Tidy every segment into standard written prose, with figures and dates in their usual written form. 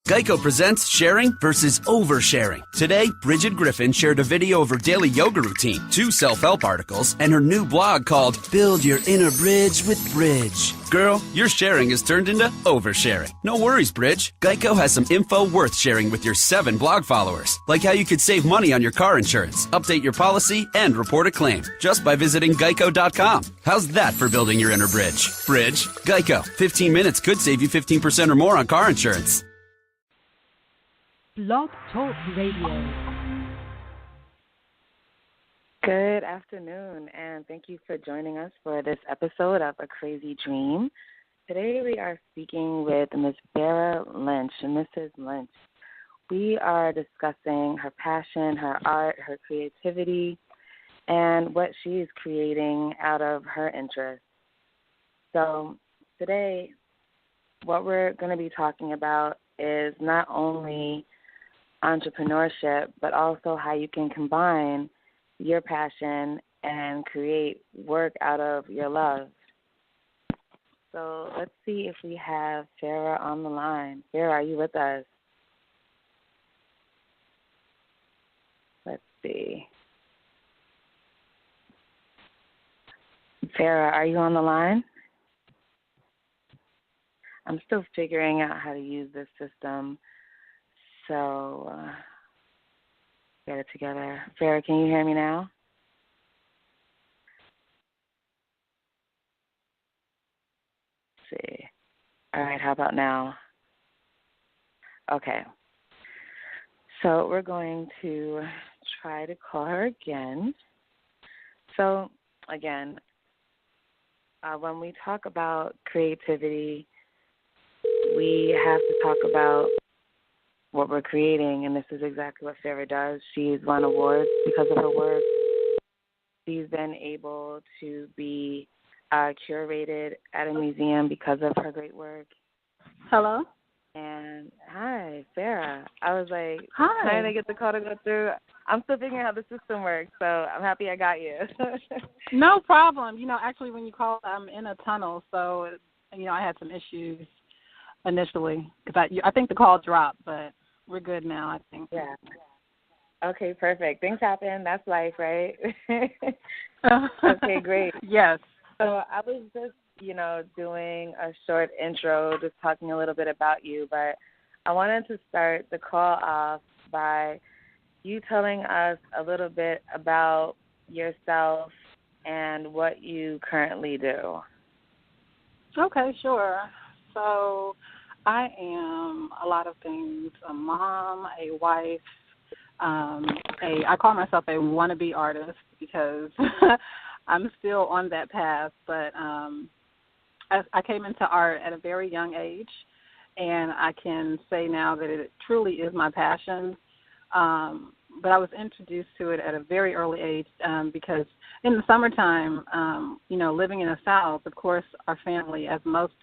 Geico presents sharing versus oversharing. Today, Bridget Griffin shared a video of her daily yoga routine, 2 self-help articles, and her new blog called Build Your Inner Bridge with Bridge. Girl, your sharing has turned into oversharing. No worries, Bridge. Geico has some info worth sharing with your 7 blog followers, like how you could save money on your car insurance, update your policy, and report a claim just by visiting geico.com. How's that for building your inner bridge? Bridge? Geico. 15 minutes could save you 15% or more on car insurance. Blog Talk Radio. Good afternoon, and thank you for joining us for this episode of A Crazy Dream. Today we are speaking with Ms. Farrah Lynch, Mrs. Lynch. We are discussing her passion, her art, her creativity, and what she is creating out of her interests. So today, what we're going to be talking about is not only entrepreneurship, but also how you can combine your passion and create work out of your love. So let's see if we have Farrah on the line. Farrah, are you with us? Let's see. Farrah, are you on the line? I'm still figuring out how to use this system. So, get it together. Farrah, can you hear me now? Let's see. All right, how about now? Okay. So we're going to try to call her again. So, again, when we talk about creativity, we have to talk about what we're creating, and this is exactly what Farrah does. She's won awards because of her work. She's been able to be curated at a museum because of her great work. Hello? And hi, Farrah. I was like, hi, trying to get the call to go through. I'm still figuring out how the system works, so I'm happy I got you. No problem. You know, actually, when you called, I'm in a tunnel, so, you know, I had some issues initially because I think the call dropped, but we're good now, I think. Yeah. Okay, perfect. Things happen. That's life, right? Okay, great. Yes. So I was just, doing a short intro, just talking a little bit about you, but I wanted to start the call off by you telling us a little bit about yourself and what you currently do. Okay, sure. So I am a lot of things: a mom, a wife. I call myself a wannabe artist because I'm still on that path. But I came into art at a very young age, and I can say now that it truly is my passion. But I was introduced to it at a very early age because in the summertime, living in the South, of course, our family, as most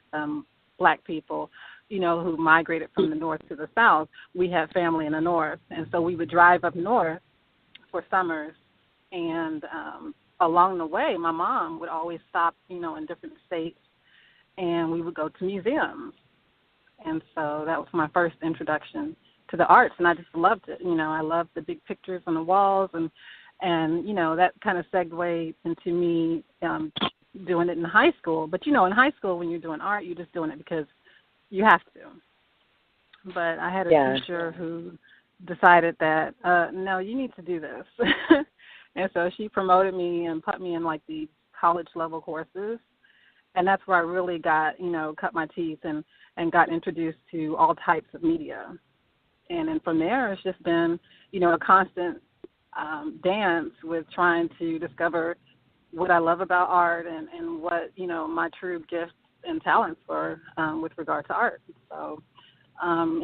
Black people, who migrated from the North to the South, we had family in the North. And so we would drive up north for summers. And along the way, my mom would always stop, in different states, and we would go to museums. And so that was my first introduction to the arts, and I just loved it. I loved the big pictures on the walls, and that kind of segued into me doing it in high school. But, in high school when you're doing art, you're just doing it because you have to. But I had a teacher who decided that, no, you need to do this. And so she promoted me and put me in, like, the college-level courses. And that's where I really got, cut my teeth and got introduced to all types of media. And then from there, it's just been, a constant dance with trying to discover what I love about art and what, my true gifts and talents were with regard to art. So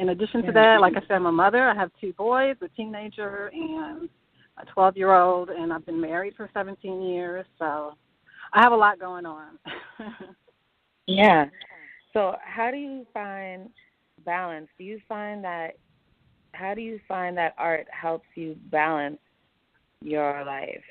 in addition to that, like I said, I'm a mother. I have 2 boys, a teenager and a 12-year-old, and I've been married for 17 years. So I have a lot going on. Yeah. So how do you find balance? How do you find that art helps you balance your life?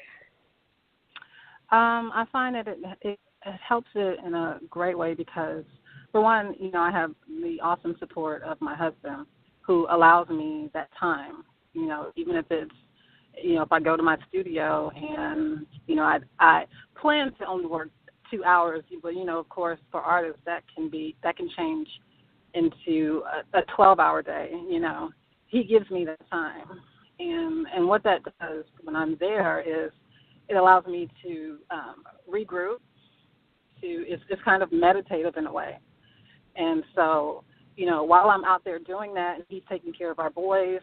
I find that it helps it in a great way because, for one, I have the awesome support of my husband, who allows me that time, even if it's, if I go to my studio and, I plan to only work 2 hours, but, of course, for artists, that can change into a 12-hour day, He gives me that time. And what that does when I'm there is it allows me to regroup. It's kind of meditative in a way. And so, while I'm out there doing that and he's taking care of our boys,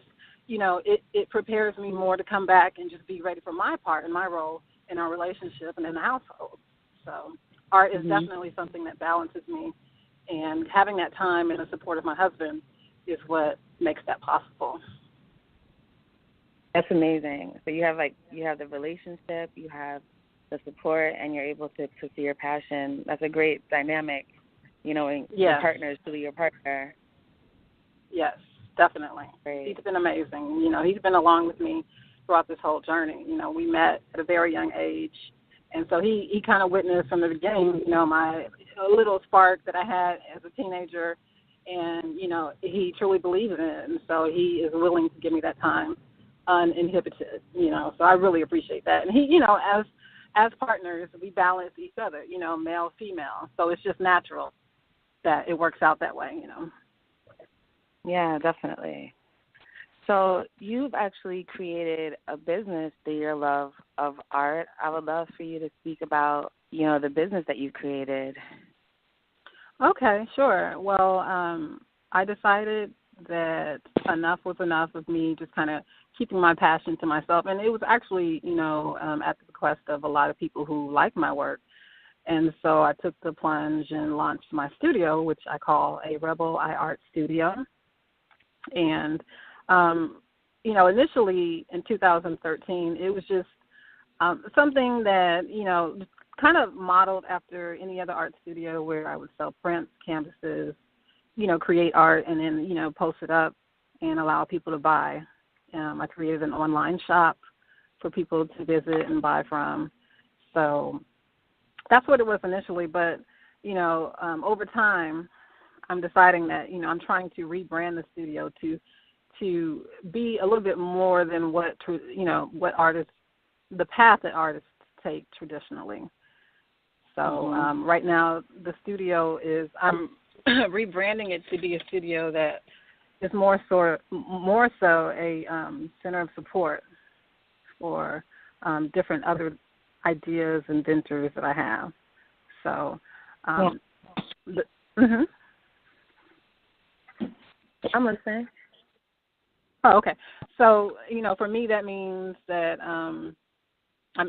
it prepares me more to come back and just be ready for my part and my role in our relationship and in the household. So art is definitely something that balances me. And having that time and the support of my husband is what makes that possible. That's amazing. So you have the relationship, you have the support, and you're able to pursue your passion. That's a great dynamic, in your partners to be your partner. Yes, definitely. Great. He's been amazing. He's been along with me throughout this whole journey. We met at a very young age, and so he kind of witnessed from the beginning, my little spark that I had as a teenager, and, he truly believes in it, and so he is willing to give me that time uninhibited, so I really appreciate that. And he, as partners, we balance each other, male, female, so it's just natural that it works out that way, Yeah, definitely. So you've actually created a business through your love of art. I would love for you to speak about, the business that you've created. Okay, sure. Well, I decided that enough was enough of me just kind of keeping my passion to myself. And it was actually, at the request of a lot of people who like my work. And so I took the plunge and launched my studio, which I call a Rebel Eye Art Studio. And, initially in 2013, it was just something that, kind of modeled after any other art studio where I would sell prints, canvases, create art, and then, post it up and allow people to buy. I created an online shop for people to visit and buy from. So that's what it was initially. But, over time, I'm deciding that, I'm trying to rebrand the studio to be a little bit more than what artists, the path that artists take traditionally. So right now the studio I'm rebranding it to be a studio that is more so a center of support for different other ideas and ventures that I have. So, I'm listening. Oh, okay. So, for me, that means that I'm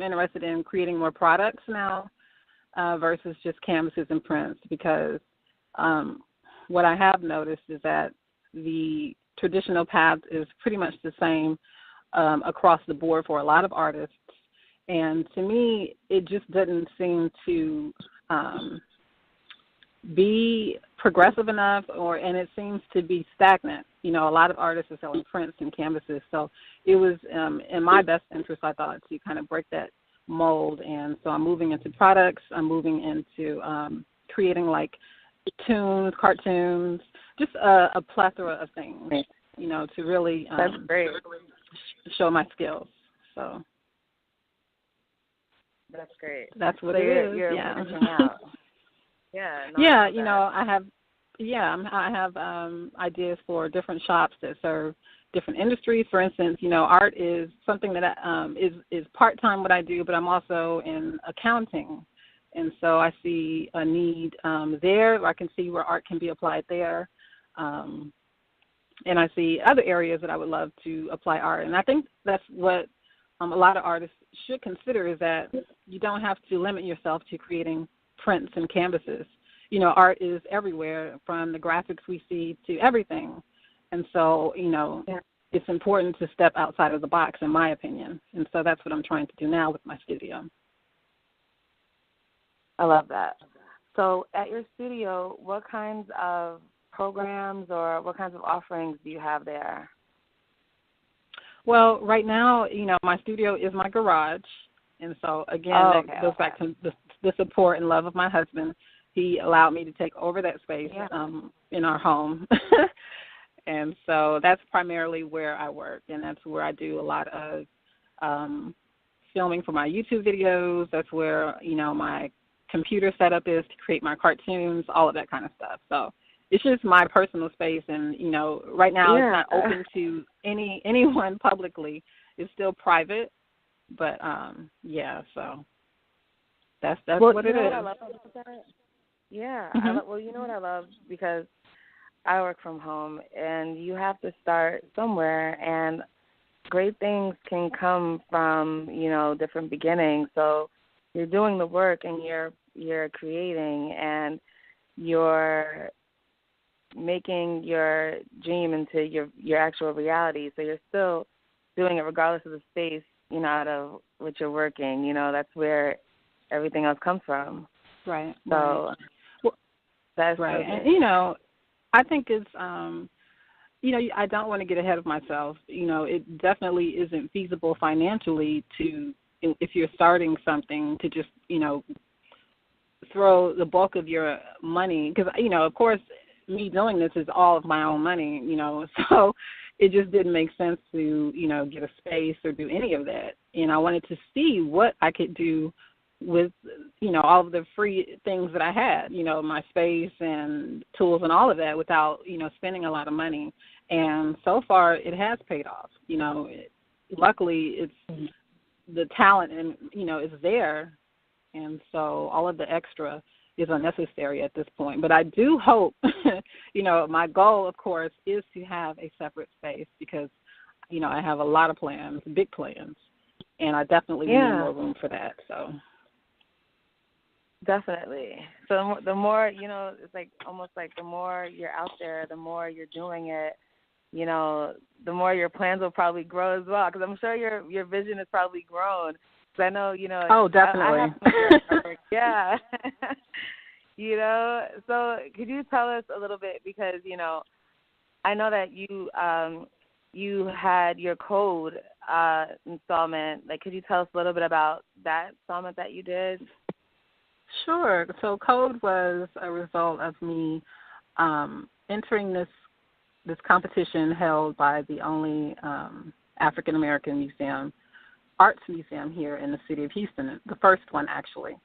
interested in creating more products now versus just canvases and prints, because what I have noticed is that the traditional path is pretty much the same across the board for a lot of artists. And to me, it just doesn't seem to be progressive enough, and it seems to be stagnant. A lot of artists are selling prints and canvases. So it was in my best interest, I thought, to kind of break that mold. And so I'm moving into products. I'm moving into creating like cartoons, just a plethora of things, to really That's great. show my skills. So that's great. That's what so it is. You're yeah. branching out. Yeah. I have ideas for different shops that serve different industries. For instance, art is something that is part-time what I do, but I'm also in accounting. And so I see a need there. I can see where art can be applied there. And I see other areas that I would love to apply art. And I think that's what a lot of artists should consider, is that you don't have to limit yourself to creating prints and canvases. Art is everywhere, from the graphics we see to everything. And so, it's important to step outside of the box, in my opinion. And so that's what I'm trying to do now with my studio. I love that. So at your studio, what kinds of programs or what kinds of offerings do you have there? Well, right now, my studio is my garage. And so, again, that goes back to the support and love of my husband. He allowed me to take over that space in our home. And so that's primarily where I work, and that's where I do a lot of filming for my YouTube videos. That's where, my computer setup is to create my cartoons, all of that kind of stuff. So it's just my personal space, and, right now it's not open to anyone publicly. It's still private, but, so that's what it is. I love about that? Yeah. Mm-hmm. You know what I love? Because I work from home, and you have to start somewhere, and great things can come from, different beginnings. So you're doing the work, and you're creating, and you're making your dream into your actual reality. So you're still doing it regardless of the space, out of which you're working. That's where everything else comes from. Right. So that's right. So and, I think it's, I don't want to get ahead of myself. It definitely isn't feasible financially if you're starting something, to just, throw the bulk of your money. Because, of course, me doing this is all of my own money, so it just didn't make sense to, get a space or do any of that. And I wanted to see what I could do with, all of the free things that I had, my space and tools and all of that, without, spending a lot of money. And so far it has paid off. Luckily it's the talent and, is there. And so all of the extra is unnecessary at this point. But I do hope, my goal, of course, is to have a separate space, because, I have a lot of plans, big plans, and I definitely need more room for that. So definitely. So the more, it's like almost like the more you're out there, the more you're doing it, the more your plans will probably grow as well. Because I'm sure your vision has probably grown. Because I know, Oh, definitely. Yeah. So could you tell us a little bit, because, I know that you had your Code installment. Like, could you tell us a little bit about that installment that you did? Sure. So Code was a result of me entering this competition held by the only African American arts museum here in the city of Houston, the first one actually.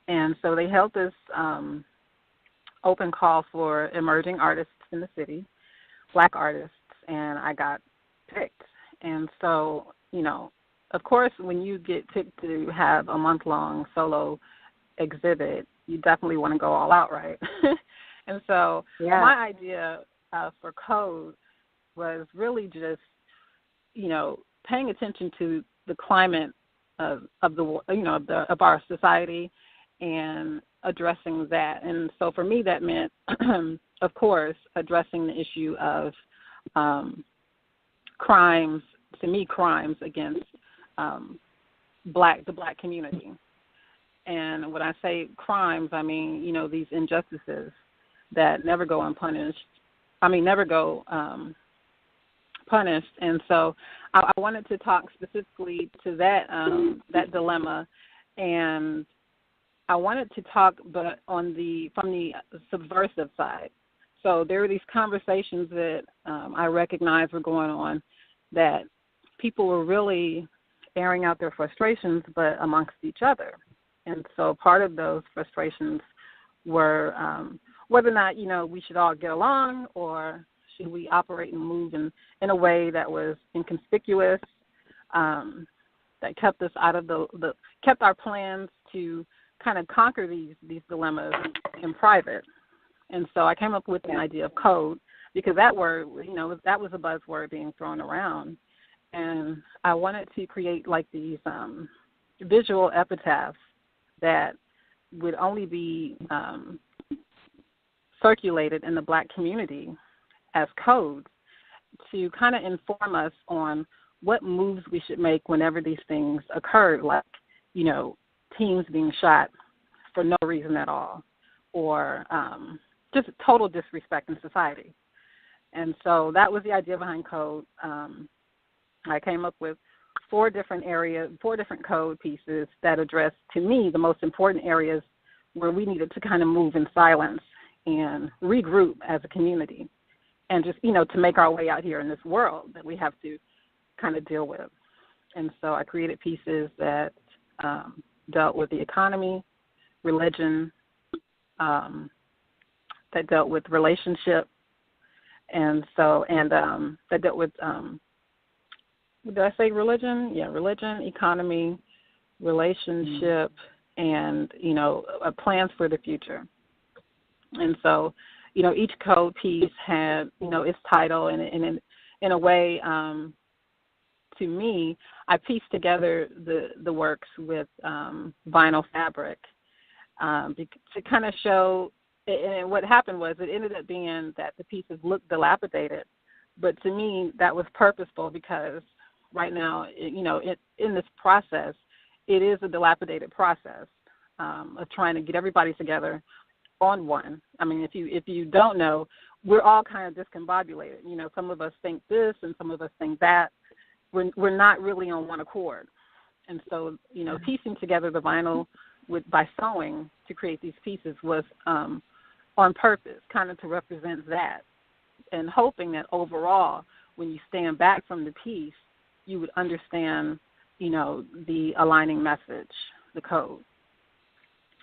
And so they held this open call for emerging artists in the city, Black artists, and I got picked. And so, of course, when you get picked to have a month-long solo exhibit, you definitely want to go all out, right? And so my idea for Code was really just, paying attention to the climate of our society and addressing that. And so for me, that meant, of course, addressing the issue of crimes against the Black community. And when I say crimes, I mean, these injustices that never go unpunished. Never go punished. And so I wanted to talk specifically to that that dilemma, and I wanted to talk, but from the subversive side. So there were these conversations that I recognized were going on, that people were really airing out their frustrations, but amongst each other. And so part of those frustrations were whether or not, we should all get along, or should we operate and move in a way that was inconspicuous, that kept us out of kept our plans to kind of conquer these dilemmas in private. And so I came up with an idea of Code, because that word, that was a buzzword being thrown around. And I wanted to create like these visual epitaphs that would only be circulated in the Black community as codes, to kind of inform us on what moves we should make whenever these things occurred, like, teens being shot for no reason at all, or just total disrespect in society. And so that was the idea behind Code. I came up with 4 different code pieces that addressed, to me, the most important areas where we needed to kind of move in silence and regroup as a community. and just, to make our way out here in this world that we have to kind of deal with. And so I created pieces that dealt with the economy, religion, that dealt with relationship, and that dealt with, did I say religion? Yeah, religion, economy, relationship, and, plans for the future. And so, each code piece had, its title, and in a way, to me, I pieced together the works with vinyl fabric to kind of show. And what happened was it ended up being that the pieces looked dilapidated, but to me that was purposeful because right now, in this process, it is a dilapidated process of trying to get everybody together on one. I mean, if you don't know, we're all kind of discombobulated. Some of us think this and some of us think that. We're not really on one accord. And so, piecing together the vinyl by sewing to create these pieces was on purpose, kind of to represent that, and hoping that overall, when you stand back from the piece, you would understand, the aligning message, the code.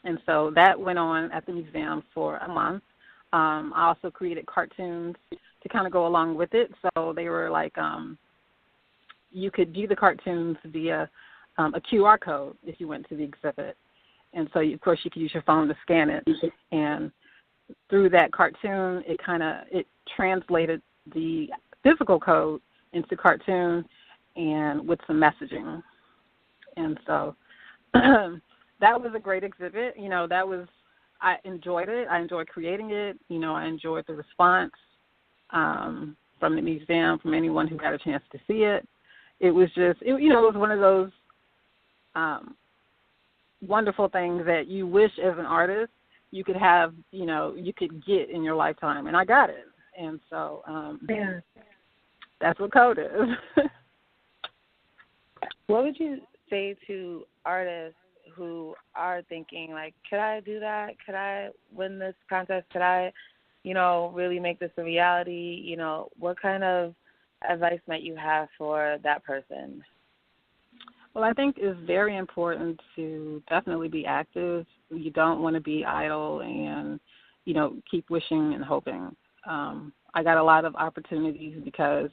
And so that went on at the museum for a month. I also created cartoons to kind of go along with it. So they were like, you could view the cartoons via a QR code if you went to the exhibit. And so, of course, you could use your phone to scan it. And through that cartoon, it translated the physical code into cartoon and with some messaging. And so that was a great exhibit. I enjoyed it. I enjoyed creating it. I enjoyed the response from the museum, from anyone who got a chance to see it. It was just, it was one of those wonderful things that you wish as an artist you could have, you could get in your lifetime. And I got it. And so that's what code is. What would you say to artists who are thinking, like, could I do that? Could I win this contest? Could I, really make this a reality? What kind of advice might you have for that person? Well, I think it's very important to definitely be active. You don't want to be idle and, keep wishing and hoping. I got a lot of opportunities because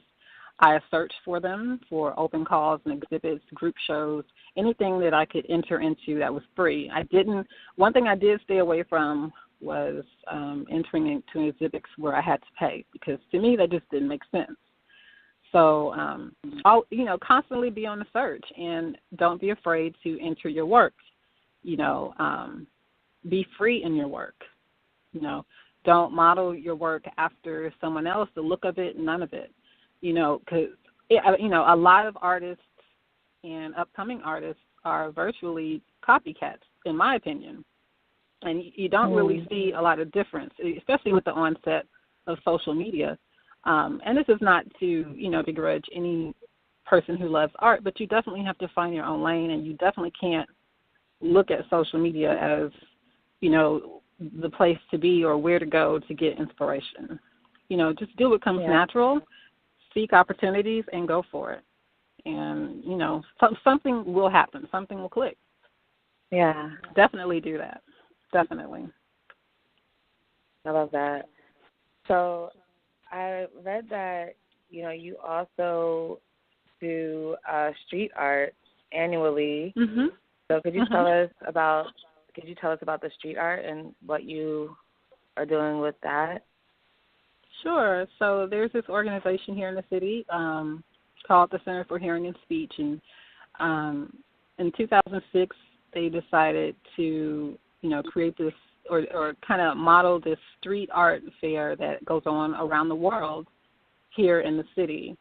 I searched for them, for open calls and exhibits, group shows, anything that I could enter into that was free. One thing I did stay away from was entering into exhibits where I had to pay, because to me that just didn't make sense. So, constantly be on the search, and don't be afraid to enter your work. Be free in your work. Don't model your work after someone else, the look of it, none of it. Because, a lot of artists and upcoming artists are virtually copycats, in my opinion. And you don't really see a lot of difference, especially with the onset of social media. And this is not to, begrudge any person who loves art, but you definitely have to find your own lane, and you definitely can't look at social media as, the place to be or where to go to get inspiration. Just do what comes natural, seek opportunities, and go for it. And, something will happen. Something will click. Yeah. Definitely do that. Definitely. I love that. So I read that, you also do street art annually. Mm-hmm. So could you tell us about the street art and what you are doing with that? Sure. So there's this organization here in the city called the Center for Hearing and Speech, and in 2006 they decided to, create this or kind of model this street art fair that goes on around the world here in the city.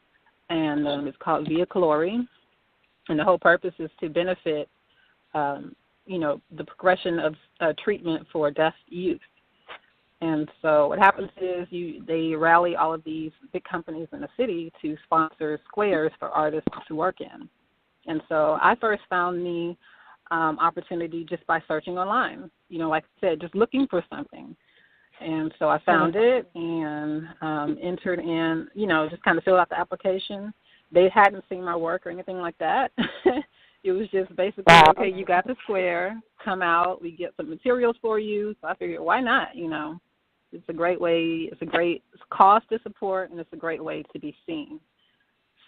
And it's called Via Calori. And the whole purpose is to benefit, the progression of treatment for deaf youth. And so what happens is they rally all of these big companies in the city to sponsor squares for artists to work in. And so I first found the opportunity just by searching online. Like I said, just looking for something. And so I found it and entered in, just kind of filled out the application. They hadn't seen my work or anything like that. It was just basically, okay, you got the square, come out, we get some materials for you. So I figured, why not, It's a great way, it's a great cause to support, and it's a great way to be seen.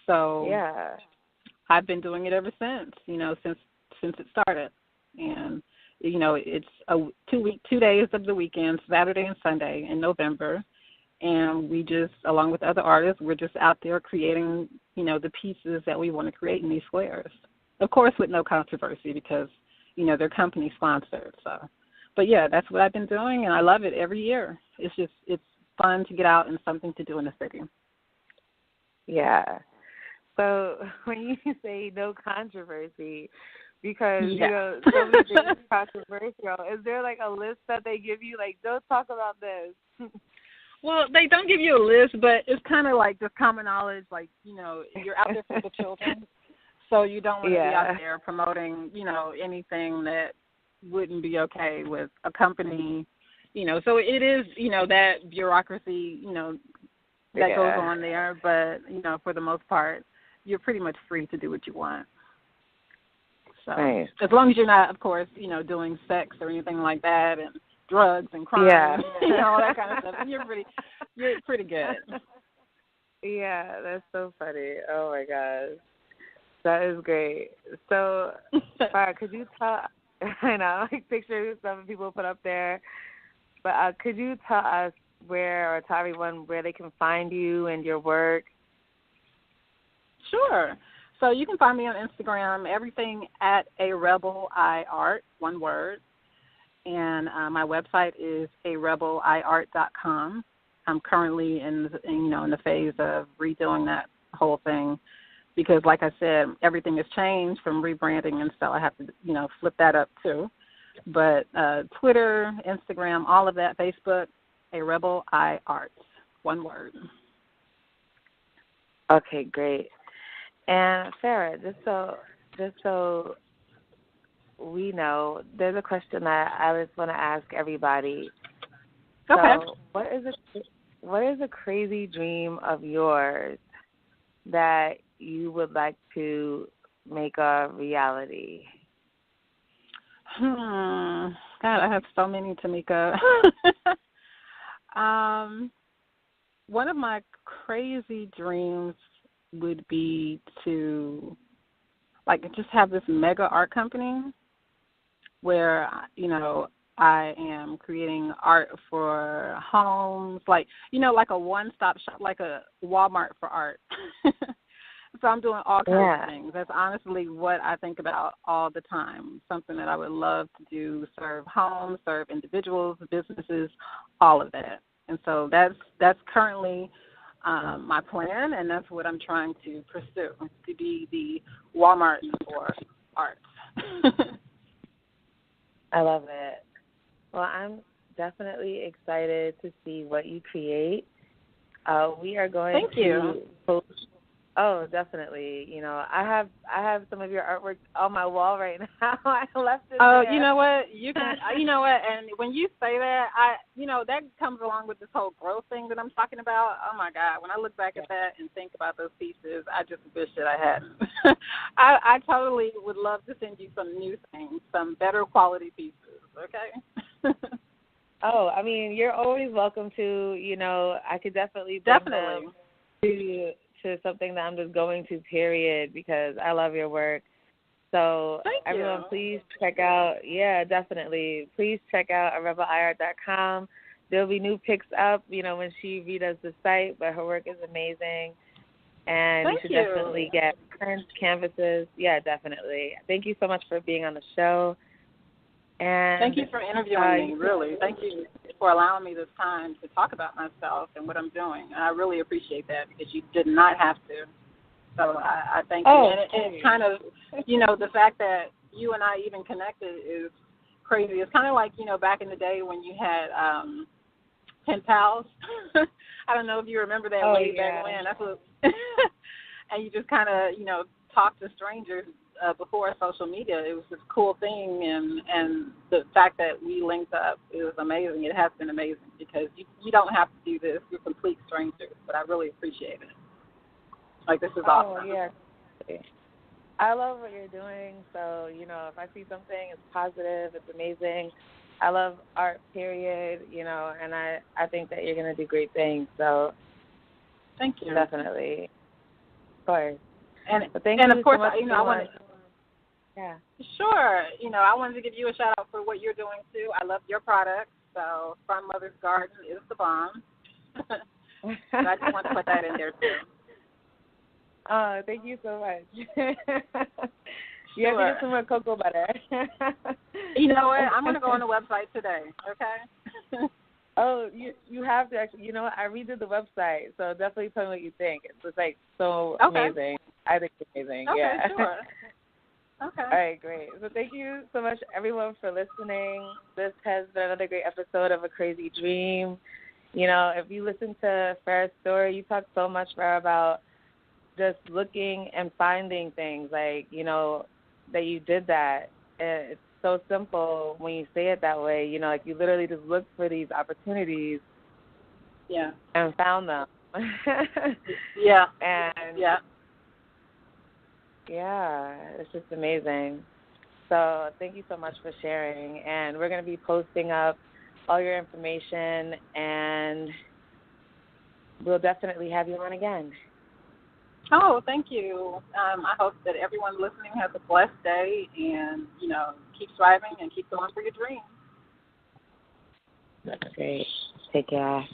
So I've been doing it ever since, since it started. And, it's 2 days of the weekend, Saturday and Sunday in November. And we just, along with other artists, we're just out there creating, the pieces that we want to create in these squares. Of course, with no controversy because, they're company sponsored. So, but yeah, that's what I've been doing, and I love it every year. It's fun to get out and something to do in the city. Yeah. So when you say no controversy, because, so many things are controversial, is there like a list that they give you, like, don't talk about this? Well, they don't give you a list, but it's kind of like just common knowledge, like, you're out there for the children, so you don't want to be out there promoting, anything that wouldn't be okay with a company, So it is, that bureaucracy, that goes on there, but, for the most part, you're pretty much free to do what you want. So as long as you're not, of course, doing sex or anything like that and drugs and crime, all that kind of stuff, and you're pretty good. Yeah, that's so funny. Oh my gosh, that is great. So, could you tell? I know, like pictures some people put up there, but could you tell us or tell everyone where they can find you and your work? Sure. So you can find me on Instagram, everything at @ARebelIArt, one word. And my website is arebeliart.com. I'm currently in the phase of redoing that whole thing because, like I said, everything has changed from rebranding, and so I have to, flip that up too. But Twitter, Instagram, all of that, Facebook, @ARebelIArt, one word. Okay, great. And Farrah, just so we know, there's a question that I just want to ask everybody. Okay. So, what is a crazy dream of yours that you would like to make a reality? God, I have so many, Tamika. One of my crazy dreams would be to, just have this mega art company where, I am creating art for homes, like a one-stop shop, like a Walmart for art. So I'm doing all kinds of things. That's honestly what I think about all the time, something that I would love to do, serve homes, serve individuals, businesses, all of that. And so that's currently my plan, and that's what I'm trying to pursue, to be the Walmart for art. I love it. Well, I'm definitely excited to see what you create. We are going Thank you. Post. Oh, definitely. I have some of your artwork on my wall right now. I left it there. You know what? You can. You know what? And when you say that, that comes along with this whole growth thing that I'm talking about. Oh my God! When I look back at that and think about those pieces, I just wish that I hadn't. I totally would love to send you some new things, some better quality pieces. Okay. Oh, I mean, you're always welcome to. I could definitely bring them to something that I'm just going to, period, because I love your work. So everyone, please check out, definitely. Please check out @ARebelIArt.com. There'll be new pics up, when she redoes the site, but her work is amazing. And you should definitely get prints, canvases. Yeah, definitely. Thank you so much for being on the show. And thank you for interviewing me, really. Thank you for allowing me this time to talk about myself and what I'm doing. And I really appreciate that because you did not have to. So I thank you. And it's kind of, the fact that you and I even connected is crazy. It's kind of like, back in the day when you had pen pals. I don't know if you remember that way back when. That's what, and you just kind of, talk to strangers before social media. It was this cool thing, and the fact that we linked up, it was amazing. It has been amazing. because you don't have to do this. You're complete strangers, but I really appreciate it. Like, this is awesome. Oh, yeah. I love what you're doing. So, if I see something, it's positive, it's amazing. I love art, period, and I think that you're going to do great things. So, thank you. Definitely. Of course. And thank you of course, so much I wanted. Yeah. Sure. I wanted to give you a shout out for what you're doing too. I love your product. So, From Mother's Garden is the bomb. So I just want to put that in there too. Oh, thank you so much. You Sure. have to get some more cocoa butter. You know what? I'm going to go on the website today, okay? Oh, you have to actually. You know what? I redid the website, so definitely tell me what you think. It's like so amazing. I think it's amazing. Okay, yeah. sure. Okay. All right, great. So thank you so much, everyone, for listening. This has been another great episode of A Crazy Dream. If you listen to Farrah's story, you talk so much, Farrah, about just looking and finding things, like, that you did that. And it's so simple when you say it that way, like you literally just looked for these opportunities and found them. Yeah. And yeah, it's just amazing. So thank you so much for sharing. And we're going to be posting up all your information, and we'll definitely have you on again. Oh, thank you. I hope that everyone listening has a blessed day and, keep striving and keep going for your dreams. That's great. Take care.